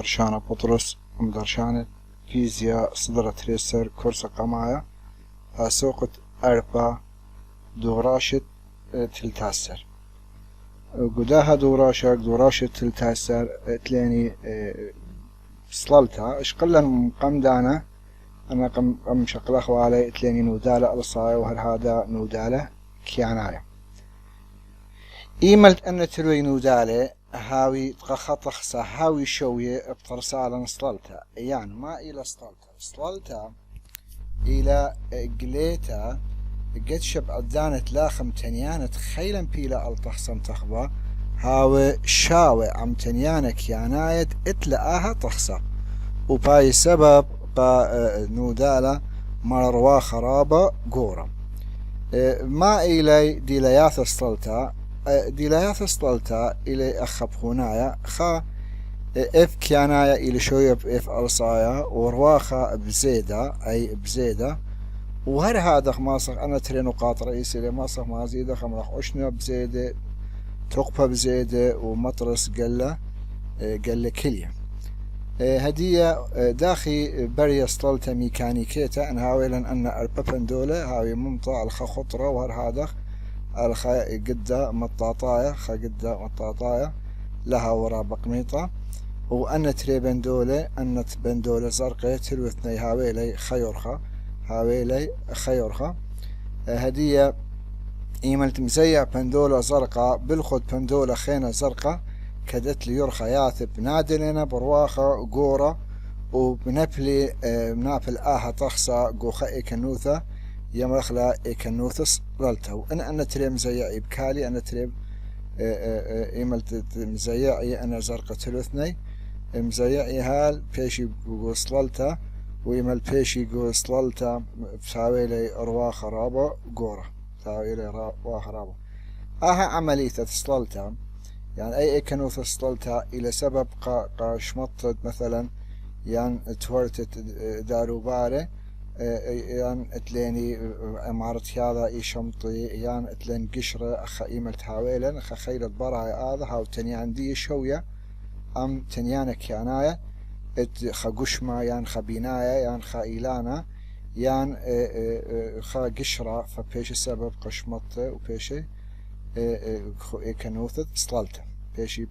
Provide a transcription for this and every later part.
درشانة بطرس درشانة فيزياء صدرة تريسر كورس قمايا سوقت أربا دوراشة تلتاسر قداها دوراشة تلتاسر تلاني صللتها اشقلا قم دانا أنا قم شقلا خوالي تلاني نودالة الصايا وهر هذا نودالة كيانايا إيملت أن تروي نودالة هاوي تخطى خصا هاوي شوية بطرسالة صللتها يعني ما إلى صللتها إلى قليتا قد شب أدانت لاخم تنيانة خيلا بيلا التحصم تخبا هاوي شاوي عم تنيانة كيانايت اتلقاها تخصا وباي سبب با نودالة مروا خرابة قورة ما إلي ديلياث صللتها ديلياث صللتها إلي أخب هنايا خا اف كيانايا إلي شوية باف أرصايا ورواخا بزيدة أي بزيدة وهر هذا ماسخ أنا تري نقاط رئيسية ماسخ ما زيدة خمرخ عشنا بزيدة تقبة بزيدة ومطرس قلة كلية هدية داخي بري صللتها ميكانيكيتا أن هاويلا أن أربابن دولة هاوي ممتع الخا خطرة وهر هذا الخا قدة مطاطايا لها ورا بقميطة وأن تري بندولة أن بندولة زرقاء تلوثني هاويلي خيرخا هدية إيملت مزيع بندولة زرقاء بالخد بندولة خينة زرقاء كدت لي يرخى ياثب نادلنا برواخة قورة وبنبلي منابل آها تخصى قوخة إيكنوثة يمرخلا إيكنوثس رلتها وأنا تري مزيع إبكالي أنا تري إيملت مزيعي أنا زرقاء تلوثني مزيعي هال بيشي وصللتها ويمل بيشي وصللتها بساويلي روا خرابة قورة بساويلي روا خرابة عملية تصللتها يعني أي كانوا تصللتها إلى سبب شمطت مثلا يعني تورتت داروبارة يعني اتليني امارة هذا اي شمطي يعني اتلين قشرة اخا ايمل تحاويلا اخا خيلت براي هذا هاو تنيان دي شوية ام تنيانك كيانايا خا قشمة يعني خا بناية يعني خا إيلانا يعني خا قشرة فبيش السبب قشمطة وبيشي كنوثت صللته بيشي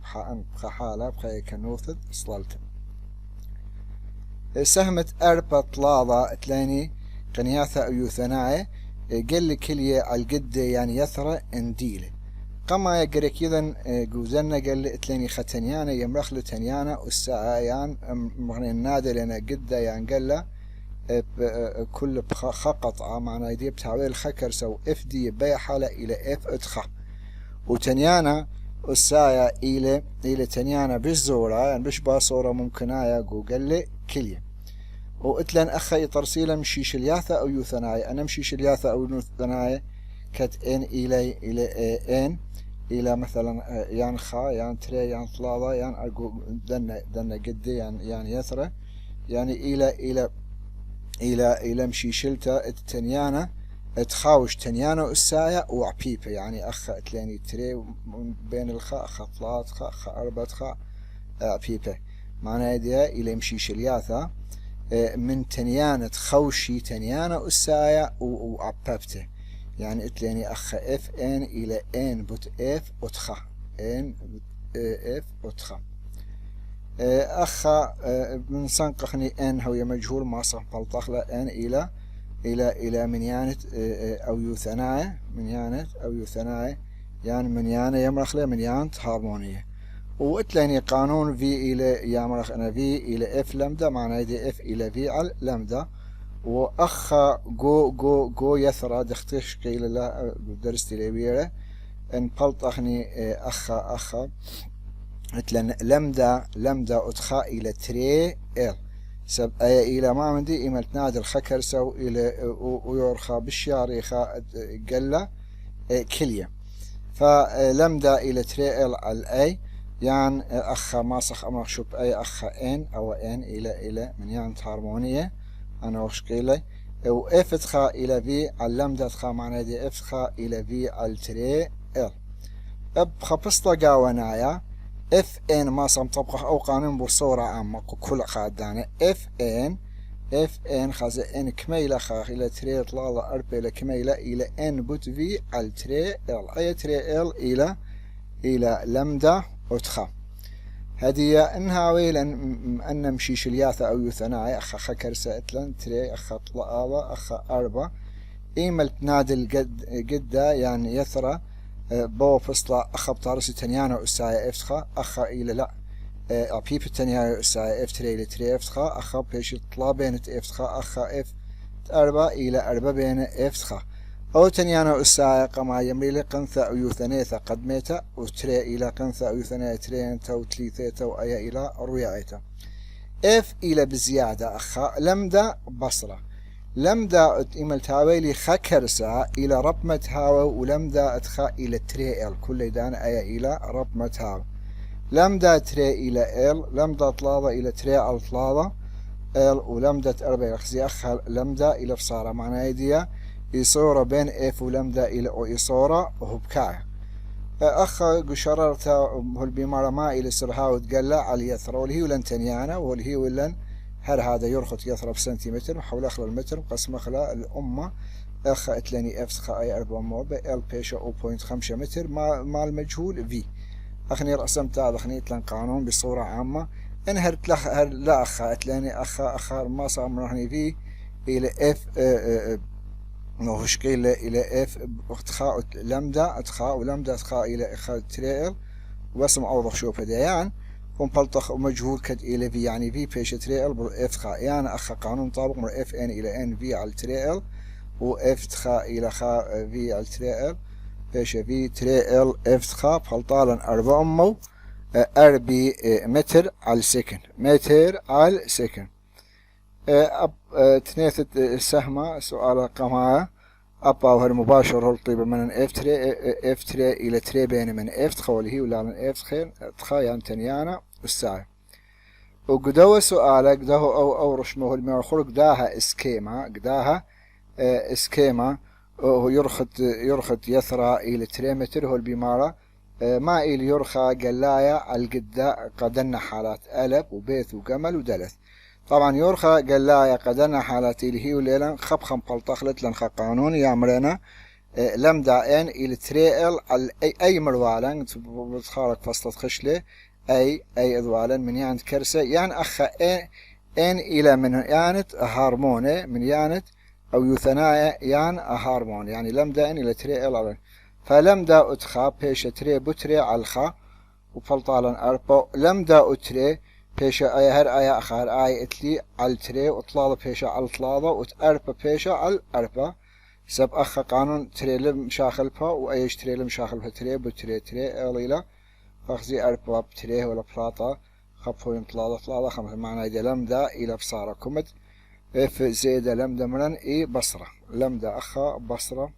بحالة بخا كنوثت صللته سهمت أربع طلاضة تلاني قنياثة أيوثناية قل كلية على القد يعني يثرى انديله قما يقرأ كذا جوزنا قال تلاني ختنيانا يمرخل تنيانا والساعة يعني مغني النادي لنا قدة يعني قال كل خقطعة معنا يدي بتعويل خكر سو اف دي بيع حالة إلى اف ادخى وتنيانا والساعة إلى تنيانا بالزورة يعني بش باصورة ممكنايا قال لي كلية وقتلن أخي ترسيلا مشيش الياثة أو يوثنايا أنا مشيش الياثة أو يوثنايا كت إن إلى إن إلى مثلا يعني خا يعني تري يعني طلاضة يعني أرجو دنا قدي يعني يثرى يعني إلى مشيشلتا التنيانة تخاوش تنيانة والسايا وعبيبة يعني أخ تلاني تري بين الخاء خطلات خاء أربعة خاء عبيبة معنى دي إلى مشيش الياثة من تنيانة خوشي تنيانة والسايا وعببته يعني اتلاني أخ اف ان إلى ان بوت اف وتخا ان اف وتخا أخ من سنقخني ان هو مجهول ما صح بلطخلة ان إلى منيانة أو يوثناية منيانة أو يوثناية يعني منيانة يمرخلة منيانة هارمونية واتلاني قانون في إلى يمرخ أنا في إلى اف لمدة معناه دي اف إلى في على لمدة وأخا جو يثرى دختش قيل لا درست ليبيرة ان بلطخني أخا مثلا لمدة أدخا إلى تري إل سب إلى ما عندي إيمة نادي الخكر سو إلى ويرخى بالشاريخة قلة كلية فلمدة إلى تري إل على أي يعني أخا ماسخ أمر شوب أي أخا إن أو إن إلى من يعني هارمونية أنا وش قيلي وإف تخا إلى في على لمدة تخا معناه دي إف تخا إلى في على تري إل أب خبصت قاونايا اف ان ما صم طبقه او قانون بصورة عامة كل خادانة اف ان خازة ان كميلة خاخ الى تري اطلالة اربع الى كميلة الى ان بوت في على تري ال اي تري ال الى لمدا وتخا هدية انها ويلن ان مشيش الياثة او يثناي اخا كرسة اتلن تري اخا طلالة اخا اربع ايمل تنادل قد يعني يثرى بو فصلة اخا بطارسي تنيانا اسايا افتخا اخا الى لا بيب التنيانا اسايا افتري الى تري افتخا اخا بيش طلا بين افتخا اخا اف اربع الى اربع بين افتخا او تنيانا اسايا قما يمري لقنثا او يثنيثا قدميتا وتري الى قنثا او يثنيثا ترينتا وتليثيتا وايا الى ريايتا اف الى بزيادة اخا لمدا بصرة لمدا إمل تاويلي خكرسا إلى ربمة هاو ولمدا أتخا إلى تري إل كل دان أي إلى ربمة هاو لمدا تري إلى إل لمدا طلابة إلى تري على طلابة إل ولمدا أربع خزي أخا لمدا إلى بصارة معنى هيدية إصورة بين إف ولمدا إلى أو إصورة وهبكاية أخا قشررتا هو البيمارة ما إلى سرها وتقلع على يثرى والهي ولن تنيانا والهي ولن هر هذا يرخط يثرى بسنتيمتر وحول أخر المتر قسم أخلا الأمة أخا اتلاني اف خا اي 4 موبة ال بيشا 0.5 متر مع المجهول في أخني رأسمت هذا أخني اتلان قانون بصورة عامة إن هرت لا أخا اتلاني أخا ما صار مرحني في إلى اف نوهشكي إلى اف اتخاء لمدا اتخاء ولمدا اتخاء إلى اخا تريل واسم أوضح شوف هديان ومبلطخ ومجهول كد إلى في يعني في بيش تريل بر اف خا يعني أخا قانون طابق مر اف ان إلى ان في على تريل و اف خا إلى خا في على تريل بيش في تريل اف خا بلطالا 4 أربي متر على السكن متر على السكن تنيثة السهمة سؤال قماعة أبا وهر مباشر هالطيبة من اف تري إلى تري بين من اف تخوله ولا من اف خير تخايا تنيانا الساعة وقدوه سؤال قداه أو رشمه المعخور قداها اسكيما قداها اسكيما وهو يرخد يثرى إلى تري متر هو البمارة ما إلى يرخى قلايا على القداء قدنا حالات ألب وبيث وقمل ودلث طبعا يرخى قلايا قدنا حالات اللي هي وليلا خبخم بلطخلت لنخا قانون يامرنا لمدا ان الى تريل على اي مروالن بتخارج فصلة خشله اي اذوالا من يعني كرسه يعني اخا ان الى من يعني هارموني من يعني او يثنايا يعني هارمون يعني لمدا ان الى تريل على فلمدا اتخا بيش تري بتري على الخا وفلطالا اربو لمدا اتري بيشا اي هر اي اخر اي اتلي على تري وطلاله بيشا على طلاله وتأربا بيشا على أربا سب اخا قانون تري لم شاخلبها وايش تري لم شاخلبها تري بتري تري اليلا فاخزي أربا بتري ولا بلاطة خبوين طلاله خمسة معنى اذا لمدا الى بصارة كمد اف زيادة لمدا مرن اي بصرة لمدا اخا بصرة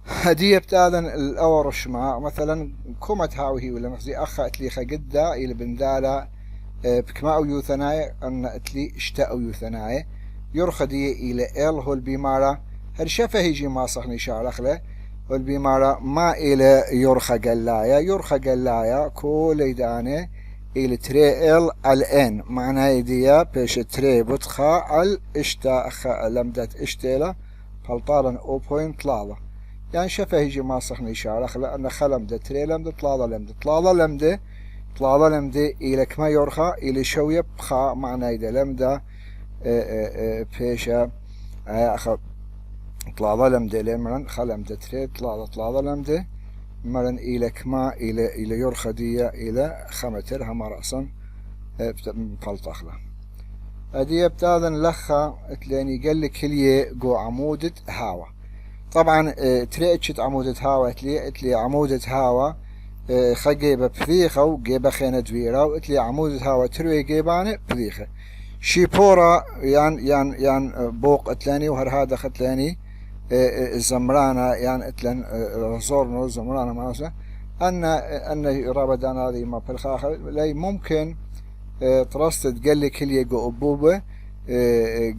هدية بتاذن الأورش مع مثلا كومت هاوهي ولا مخزي أخا اتلي خجدة إلى بندالة بكما أو يوثناي أن اتلي اشتاء أو يوثناي يرخدي إلى إل هو البيمارة هرشافة هيجي ما صحني شعرخ له هو البيمارة ما إلى يرخى قلايا كل يدانه إلى تري إل الآن معنى هيدية بيش تري بتخا على اشتاء أخا لمدت اشتيلة فالطالا 0.3 يعني شفه يجي ما صحني شارخ لأن خلمدة تري لمدة طلالة لمدة إلى كما يرخى إلى شوية بخاء معنى إذا لمدة بيشة أخذ طلالة لمدة لمرن خلمدة تري طلالة لمدة مرن إلى كما إلى يرخى دي إلى خمتر هم رأسا بفلطخلة هدية بتاذن لخا تلاني قال لك هلية قو عمودة هاوى طبعا تريتشت عمودة هاوى اتلي عمودة هاوى خجيبة بثيخة وجيبة خينة دويرة واتلي عمودة هاوى تروي جيبانة بثيخة شيبورا يعني بوق اتلاني وهر هذا ختلاني زمرانة يعني اتلان زورنو زمرانة معناها ان رابدان هذه ما في الخاخر لي ممكن ترصد قال لك اللي يقو أبوبة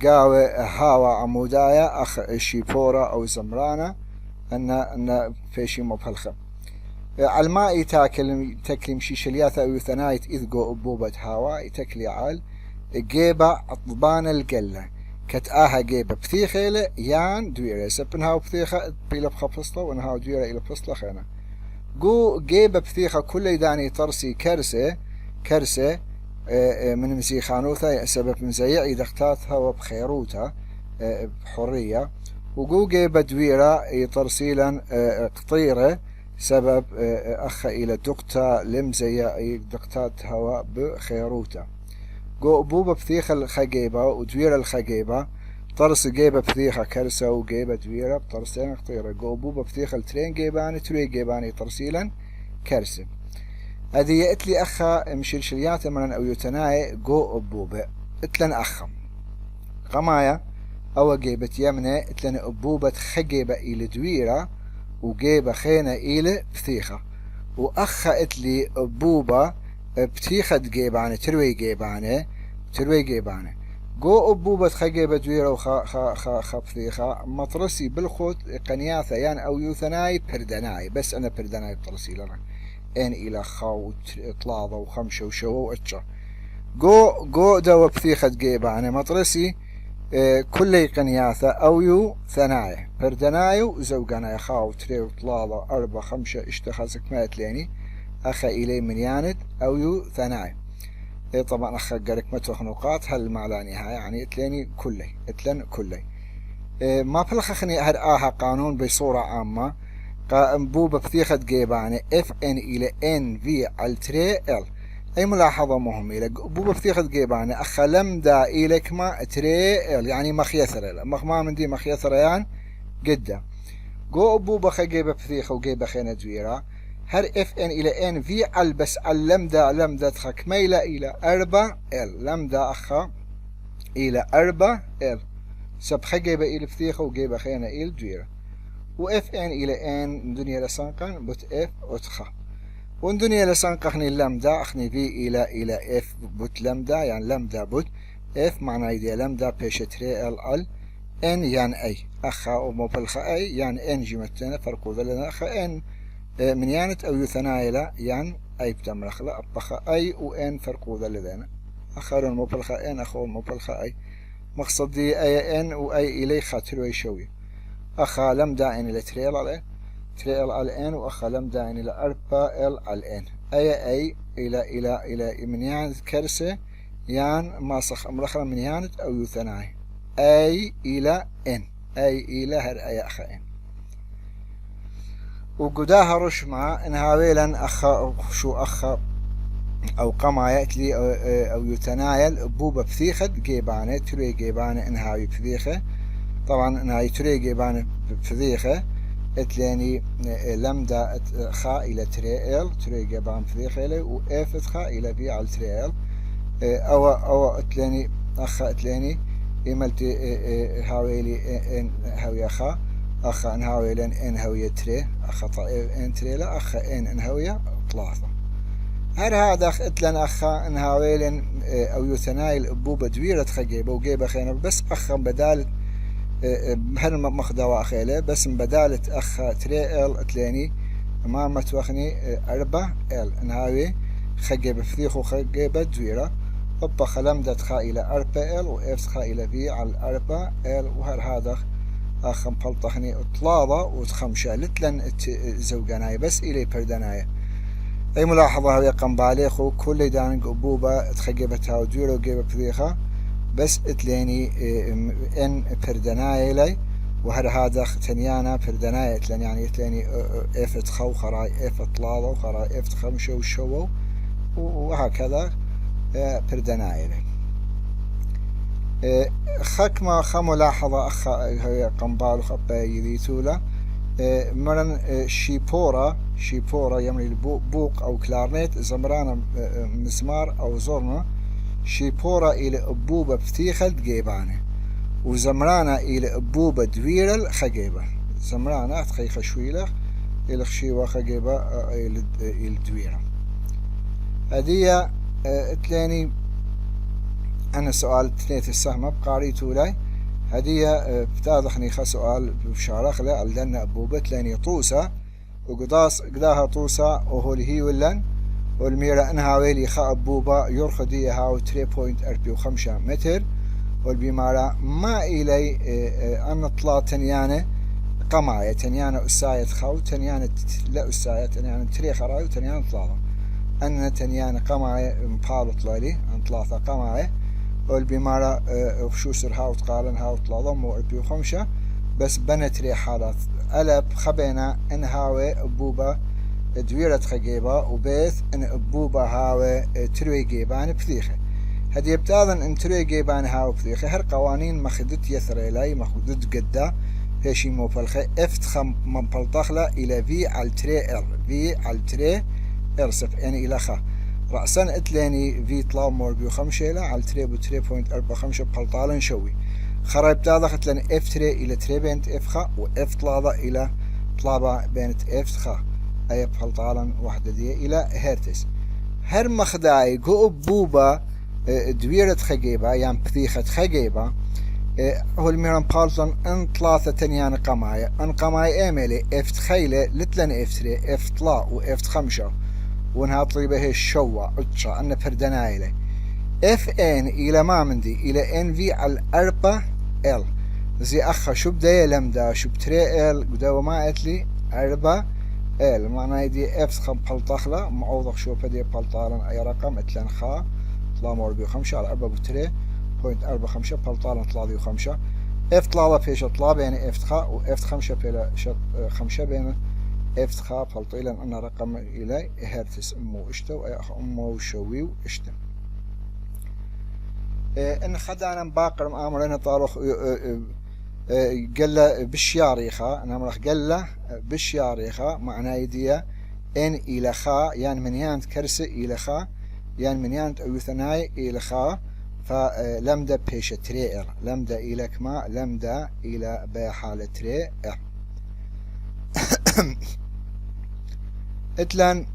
قاوة هاوى عمودايا أخ شيبورا أو زمرانة أن فيشي مبهلخة الماء تاكل مشي شلياثة أو ثنايت إذ جو أبوبة هواء تاكلي عال جيبة أطبان القلة كتآها جيبة بثيخة يان دويرة سبنها وبثيخة بيلا بخفصلة ونها دويرة إلى بفصلة خينا جو جيبة بثيخة كل داني ترسي كرسة من مسيخانوثا سبب مزيعي دختاتها وبخيروتها بحرية وجو جيبة دويرة ترسيلا قطيرة سبب أخ إلى دكتا لمزيعي دكتات هواء بخيروتها جو أبوبة بثيخة الخجيبة ودويرة الخجيبة طرس جيبة بثيخة كرسة وجيبة دويرة بطرسين قطيرة جو أبوبة بثيخة الترين جيباني تري جيباني ترسيلا كرسة هذه يأتلي أخا مشلشليات من أو يتناي جو أبوبة اتلن أخم غمايا أو جيبة يمنى اتلن أبوبة خجيبة إلى دويرة وجيبة خينة إلى بثيخة وأخا اتلي أبوبة بثيخة جيباني تروي جيباني جو أبوبة خجيبة دويرة وخا بثيخة مطرسي بالخوت قنياثة يعني أو يوثناي بردناي بس أنا بردناي بطرسي لنا ان الى خاو طلاضة وخمشة وشو واتشا جو دوا بثيخة جيباني مطرسي كل قنياثة او يو ثنايا بردنايو زوجانا خاو تري وطلاضة 4 5 اشتخازك ما تليني اخا الي من ياند او يو ثنايا طبعا اخا قرك متوخ نقاط هل معلاني هاي يعني اتليني كلي ما بلخخني هاد قانون بصورة عامة بوبة بثيخة جيباني اف ان الى ان في على تري ال اي ملاحظة مهمة بوبة بثيخة جيباني اخا لمدا الك ما تري ال يعني مخيثر مخما من دي مخيثر يعني جدا جو بوبة خجيبة بثيخة وجيبة خينة دويرة هر اف ان الى ان في على بس على لمدا تخك ميلة الى 4 ال لمدا اخا الى 4 ال سب خجيبة الى بثيخة وجيبة خينة الى دويرة وإف إن إلى إن دنيا لسانقن بوت إف أتخا وندنيا لسانقخني لمدا أخني في إلى إف بوت لمدا يعني لمدا بوت إف معنى يدي لمدا بيش تري ال إن يعني أي أخا ومبلخا أي يعني إن جمتنا فرقو ذلنا أخا إن من يانت أو يثنايلا يعني أي بتمرخ لا أبخا أي وإن فرقو ذلنا أخارون مبلخا إن أخو مبلخا أي مقصدي أي إن وأي إلي خاطر ويشوي أخا لمدا إن إلى تريل على إن وأخا لمدا إن إلى 4 ال على إن أي إلى من يانت كرسة يان ماسخ أمرخنا من يانت أو يثناي أي إلى إن أي إلى هر أي أخا إن وقداها رشمة إن هاويلا أخا شو أخا أو قما يأتلي أو يتنايل بوبة بثيخة جيبانة تري جيبانة إن هاوي بثيخة طبعا إن هاي تري جيبانة بثيخة اتلاني لمدا خا إلى تري جيبان بثيخة إلي وإفت خا إلى بي على تريل أو اتلاني أخا اتلاني إملتي هاويلي إن هاوي أخا أخا إن هاويلا إن هاوية تري أخا إن تري لا أخا إن هاوية طلاثة هر هذا اتلن أخا إن هاويلا أو يثنايل بوبة دويرة خجيبة وجيبة خينا بس أخا بدال هر مخدوا أخيله بس بدالة أخا تري ال اتلاني ما متوخني 4 ال إن هاوي خجيبة فثيخو خجيبة دويرة أبا خلمدت خا إلى 4 ال وإفت خا إلى بي على 4 ال وهر هذا أخم بلطخني اطلاضة وتخمشة لتلن زوجاناي بس إلي بردناي أي ملاحظة هي قنباليخو كل دانق أبوبة تخجبتها ودويرة وجيبة بذيخة بس اتليني إن بردناي لي وهر هذا تنيانا بردناي اتلين يعني اتليني إفت خو خراي إفت طلاضة وخراي إفت خمشة وشوو وهكذا بردناي لي خكمة خملاحظة أخا هي قنبال خبا يذيتولا مرن شيبورا يمني البوق أو كلارنيت زمرانا مسمار أو زورنا شيبورا إلى أبوبة بثيخة جيبانه وزمرانا إلى أبوبة دويرة خجيبة زمرانا تخيخ شويلة إلى خشيوة خجيبة إلى الدويرة هذه اتلاني أنا سؤال تنيت السهمة بقاريتو لاي هدية بتاضخني خا سؤال بشارخ لا لأن أبوبت لأن يطوسة وقداس قداها طوسا وهو هي ولن والميرا انها ويلي خا بوبا يرخدي هاو 3.45 متر والبيمارا ما إلي أن طلا تنيانة قماية تنيانة أساية خاو تنيانة لا أساية تنيانة تريخ راي وتنيانة طلاله أن تنيانة قماية مبالو طلالي أن ثلاثة قماية والبيمارا وشو سر هاو تقالن هاو طلاله مو 4.5 بس بنت ري حالات ألب خبينا إن هاوي بوبا دويرة خجيبة وبيث إن بوبا هاوي تروي جيبان بثيخة هدي بتاذن إن تروي جيبان هاوي بثيخة هر قوانين مخدت يثريلاي مخدت قدا هشي مو فالخي افتخم من بلطخلة إلى في على تري ال في على تري ارسف يعني إلى خا رأسا اتلاني في طلاب مور بيو خمشيلة على تري بو 3.45 بلطالن شوي خراب تاذا لان اف تري الى تري بنت اف خا و اف طلابة الى طلابة بنت اف خا اي بحلطالن واحدة دي الى هرتس هر مخداي قو بوبا دويرة خجيبة يعني بثيخة خجيبة هو الميران بارلطن ان ثلاثة تنيان قماية ان قماية اميلي اف تخيلة لتلن اف تري اف طلا و اف خمشة وانها طريبة هي الشوة اتشا ان فردنايلة اف ان الى ما مندي الى ان في على الاربع ال زي اخا شو بداية لمدا شو بتري ال قداوة ما قتلي اربع ال معناه دي اف خم بلطخلة معوضك شو بدي بلطالن اي رقم اتلن خا طلا مور بيو خمشة على اربع بتري 0.45 بلطالن طلا بيو خمشة اف طلا فيش طلا بين اف خا و اف خمشة بيلا شط خمشة بين اف خا بلطيلن انا رقم الي هرتس امو اشتو اي اخ امو شوي واشتم ان خدانا باقر مامرنا طارخ قال بالشياريخا انا مرخ قال بالشياريخا معناه يديا ان الى خا يعني من يانت كرسي الى خا يعني من يانت اوثناي الى خا فلمدا بيش تري لمدا الى كما لمدا الى بحاله تري اتلان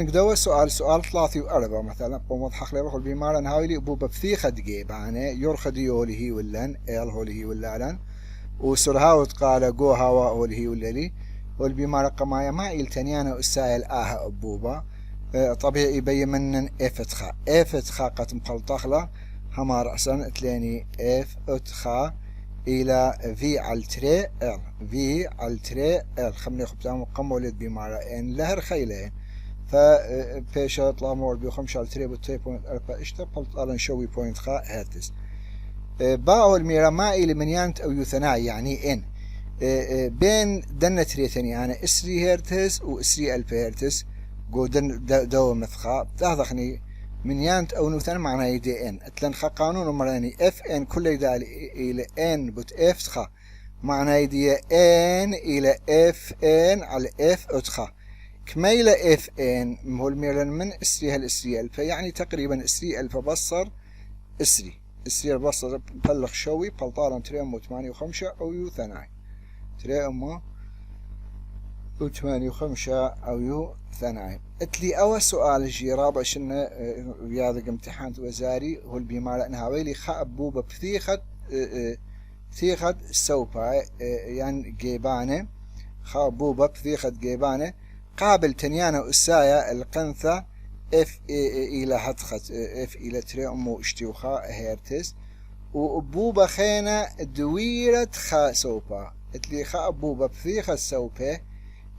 قدوة سؤال 3 مثلا قومت حق لي البيمارة نهاولي أبو بفثيخة دقيب يعني يرخدي هولي هي ولن إل هولي هي ولن وسرهاوت قال جو هوا هولي هي وللي والبيمارة قمايا ما إل تنيانا السائل أبوبا طبيعي يبين منن افتخا قد مقلطخلة هما رأسا تلاني افتخا إلى في على تري ال في على تري ال خمني خبتان قمولد بيمارة إن لهر خيلين فبيشا طلع مور بيو خمسة على تري بوتري بوينت أربعة إشتا بلطالن شوي بوينت خا هاتس باو الميرا ما إلي من يانت أو يثناء يعني إن بين دنة تريتني يعني إسري هرتز وإسري ألف هرتز قو دو مثخا بتاخذني من يانت أو نثناء معناه يدي إن أتلن خا قانون مراني إف إن كل ذلك إلى إن بوت إف تخا معناه يدي إن إلى إف إن على إف أتخا كميلة اف ان هو الميلان من اسري هالاسري الفا يعني تقريبا اسري الفا بصر اسري البصر بلغ شوي بلطالن تري امو 8.5 او يو ثناي تري امو 8.5 او يو ثناي اتلي اول سؤال جي رابع شنا رياضة امتحان وزاري هو البيمارة انها ويلي خابوبة بثيخة سوبا يعني جيبانة خابوبة بثيخة جيبانة قابل تنيانا أسايا القنثة اف إلى هدخت اف إلى تري أمو اشتيوخا هيرتس وأبوبا خينا دويرة خا سوبا اتلي خا أبوبا بثيخة سوبا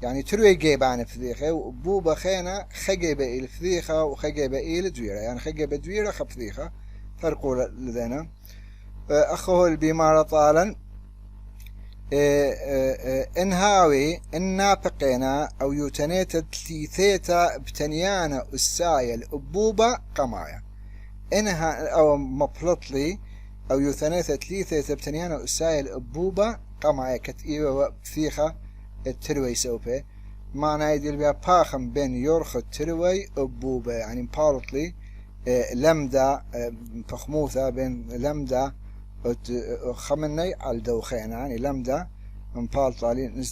يعني تروي جيبان بثيخة وأبوبا خينا خجيبة إلى بثيخة وخجيبة إلى دويرة يعني خجيبة دويرة خبثيخة فرقوا لذينا أخوه البيمارة طالا انهاوي النابقينا او يوتنيتا تليثيتا بتنيانا السايل ابوبا قمايا انها او مبلطلي او يوتنيتا تليثيتا بتنيانا السايل ابوبا قمايا كتئيوة بثيخة التروي سوبي معنى يدير بها باخم بين يرخ التروي ابوبا يعني مبلطلي لمدا فخموثة بين لمدا خمني على دوخين يعني لمدا من بالطالي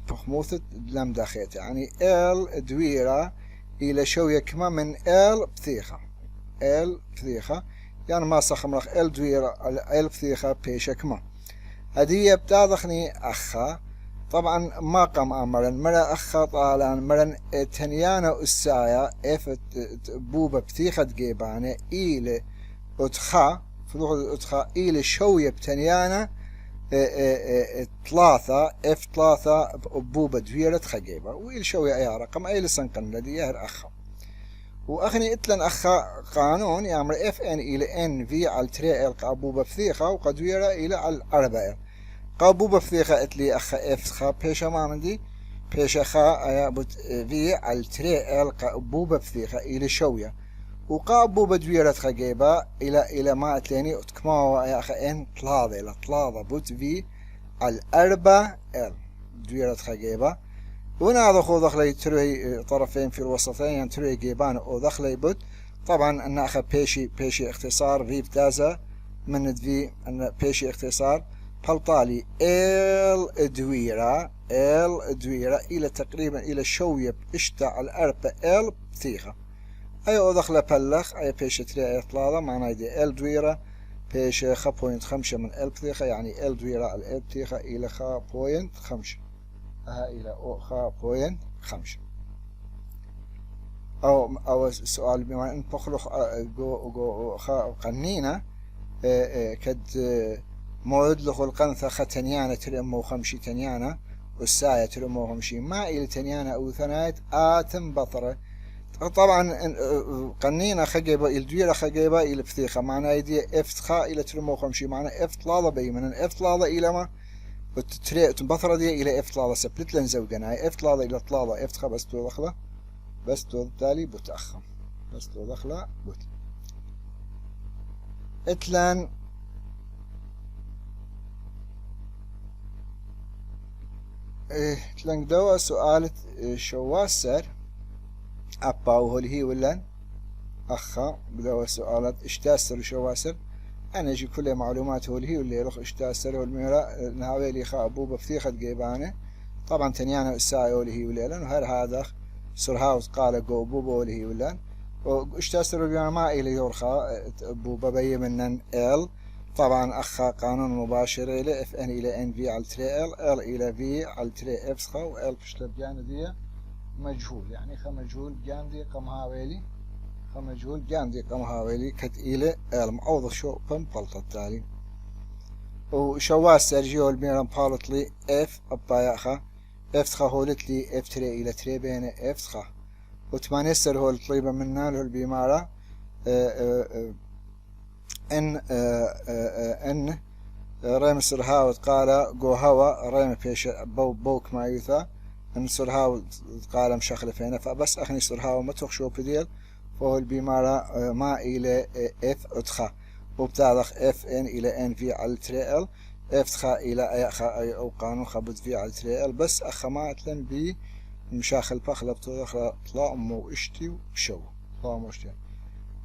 فخموثة لمدا خيت يعني ال دويرة إلى شوية كما من ال بثيخة يعني ما صخم رخ ال دويرة ال بثيخة بيشة كما هدية بتاضخني أخا طبعا ما قام أمرا مرا أخا طالان مرا تنيانا أسايا إف بوبا بتيخة جيبانة إيلي أتخا فلوخ أتخا إيلي شوية بتنيانا ثلاثة اف ثلاثة بوبة دويرة خجيبة وإيل شوية أي رقم أي لسنقن لدي يهر أخا وأخني إتلن أخا قانون يعمل اف ان إلى ان في على تري القابوبة بثيخة وقدويرة إلى على الأربعة قابوبة بثيخة إتلي أخا اف خا بيشا ما عندي بيشا خا أيا بوت في على تري القابوبة بثيخة إلى شوية وقابوبة دويرة خجيبة إلى ما أتلاني أتكماو أيا أخا ان ثلاثة إلى ثلاثة بوت في على الأربعة دويرة خجيبة وناظر خو دخلي تروي طرفين في الوسطين يعني تروي جيبان او دخلي بوت طبعا ان اخذ بيشي اختصار في بتازا من في ان بيشي اختصار بلطالي ال دويرة الى تقريبا الى شوية اشتع الاربع ال بثيخة اي او دخله بلخ اي بيشي تري اطلاله معناه دي ال دويرة بيشي 5.5 من ال بثيخة يعني ال دويرة ال بثيخة الى 5.5 إلى أخا بوين 5 أو السؤال بما أن بخلق جو قنينة كد موعد له القنثة ختنيانة ترمو 5 تنيانة والساية ترمو 5 ما إلى تنيانة أو ثنايت آتم بطرة طبعا قنينة خجيبة الدويرة خجيبة إلى بثيخة معنى يدي افتخاء إلى ترمو 5 معنى افتلاضة بي من افتلاضة إلى ما بثرة دي إلى إفتلاضة سبلت لن زوجنا إفتلاضة إلى طلاضة إفتخا بس تو دخلة بس تو تالي بتأخم بس تو دخلة بت إتلان إتلان دوا سؤالة شواسر أباو هولي ولا أخا بدوا سؤالات إشتاسر شواسر أنا أجي كل معلومات هولي واللي يروح إشتاسر والميرا نهاويلي خا أبو بفتيخة جيبانه طبعا تنيانا الساعة هولي وليلان وهر هذا سرهاوس قال جو أبو هولي ولان وإشتاسر بيانا ما إلي يورخا أبو ببي منن إل طبعا أخا قانون مباشر إلى اف ان إلى ان في على تري ال إلى في على تري اف خا وال بشتب جانا دي مجهول يعني خا مجهول جان دي قم هاويلي مجهول جاندي قم هاويلي كت إلى المعوض شو بم بلطة التالي وشواس سرجيو الميران بالط لي اف أباياخا اف خا هولت لي اف تري إلى تري بين اف خا وتمانيسر هول طيبة منا له البيمارة ان ريم سرهاوت قال جو هوا ريم بيش بوك ما يثا ان سرهاوت قال مشخلة فينا فبس اخني سرهاو ما تخشو بديل فهو البيمارة ما إلى اف اتخا وبتاعخ اف ان إلى ان في على تري ال اف تخا إلى اي خا اي او قانون خبط في على تري ال بس اخمات لن بي مشاخل بخلة بتدخل طلع مو اشتي وشو طلع مو اشتي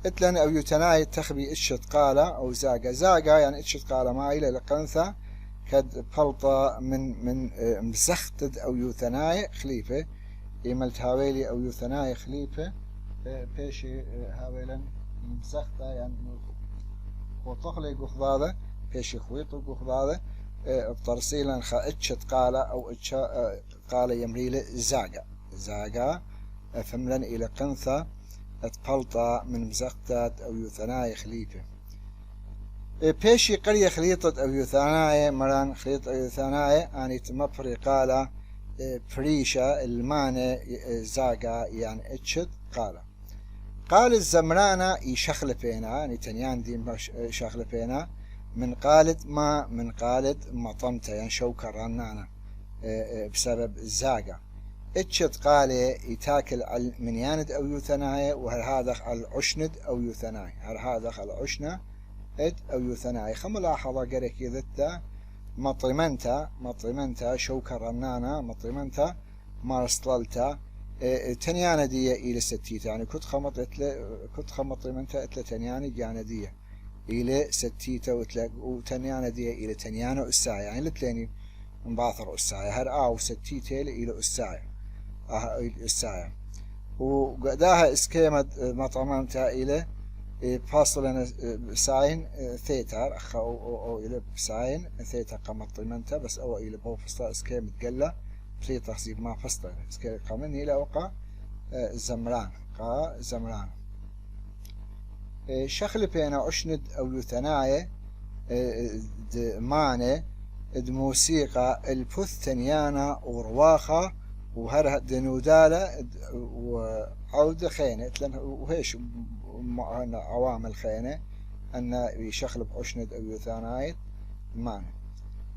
اتلن او يتناي تخبي اشت قالة او زاقة يعني اشت قالة ما إلى لقنثة كد بلطة من مزختد او يثناي خليفة إيملت هاويلي او يثناي خليفة بيشي هاويلا مزختة يعني وطخلي قخضاضة بيشي خويطو قخضاضة بترسيلا خا اتشت قالة او اتشا قالة يمريلة زاقة فملن الى قنثة اتبلطة من مزختة او يثناي خليفة بيشي قرية خليطة او يثناي مران خليط او يثناي يعني تمفري قالة فريشة المانة زاقة يعني اتشت قالة قال الزمرانة يشخل فينا يعني تنيان دي شخل فينا من قالت ما من قالت مطمتة يعني شوكة رنانة بسبب الزاقة اتشت قالة يتاكل على من ياند او يوثناية وهل هذا على العشند او يوثناية هل هذا على العشنة اد او يوثناية ملاحظة قريك يذتا مطرمنتا شوكة رنانة مطرمنتا مارستلتا تنيانة دي إلى ستيتا يعني كنت خمط منتا إتلا تنيانة جانا دي إلى ستيتا وتنيانة دي إلى تنيانة الساعة يعني لتلاني مباثر الساعة هر ستيتا إلى الساعة وقداها اسكيمة مطعمانتا إلى فاصلة ساين ثيتا أخ أو إلى ساين ثيتا قمط منتا بس أو إلى بو فصلا إسكي متقلة بلي تخزيب ما فصلا إسكي قمني إلى وقع زمران قا زمران شخل بينا أشند أو يثناية ماني موسيقى البث تنيانا ورواخة وهرها دنودالة وعودة خينة وهيش عوامل خينة أن يشخل بأشند أو يثانايت ماني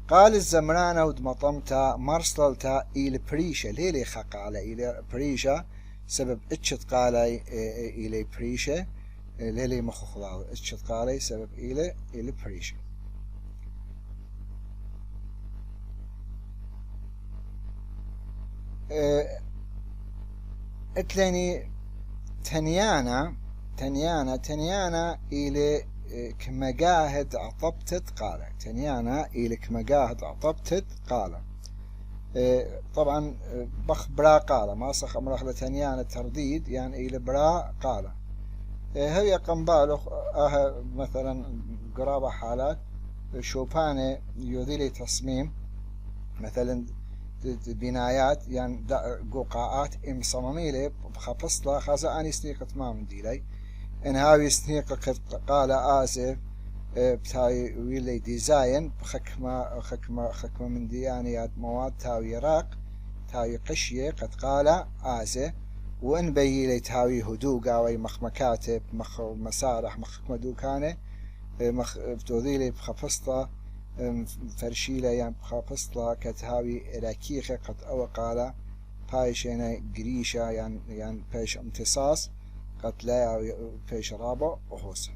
قال الزمرانة ودمطمتا مرسلتا إلى بريشة ليلي خاق على إلى بريشة سبب اتشت قالي إلى بريشة ليلي مخو خلاو اتشت قالي سبب إلى بريشة اتلاني تنيانا إلى كمجاهد عطبتت قالة تنيانا إلى كمجاهد عطبتت قالة طبعا بخ برا قالة ما صخ أمرخ لتنيانا ترديد يعني إلى برا قالة هي قنبالو مثلا قرابة حالات شوباني يذيلي تصميم مثلا بنايات يعني قوقعات مصمميلي بخبصلا خاصة أني سنيقة ما من ديلي إن هاوي سنيقة قال آسف بتاوي ويلي ديزاين خكمة من ديانيات مواد تاوي راق تاوي قشية قد قال آسف وإن بيلي تاوي هدوقا وي مخمكاتب مسارح مخمة دوكانه بتوذيلي بخبصلا فرشيلة يعني بخافصلا كتهاوي راكيخة قد أو قال بايش يعني قريشة يعني بايش امتصاص قد لا بايش رابع وحوس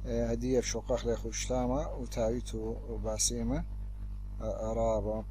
هدية في شقاق لي خوشتامة وتاويتو باسيمة رابع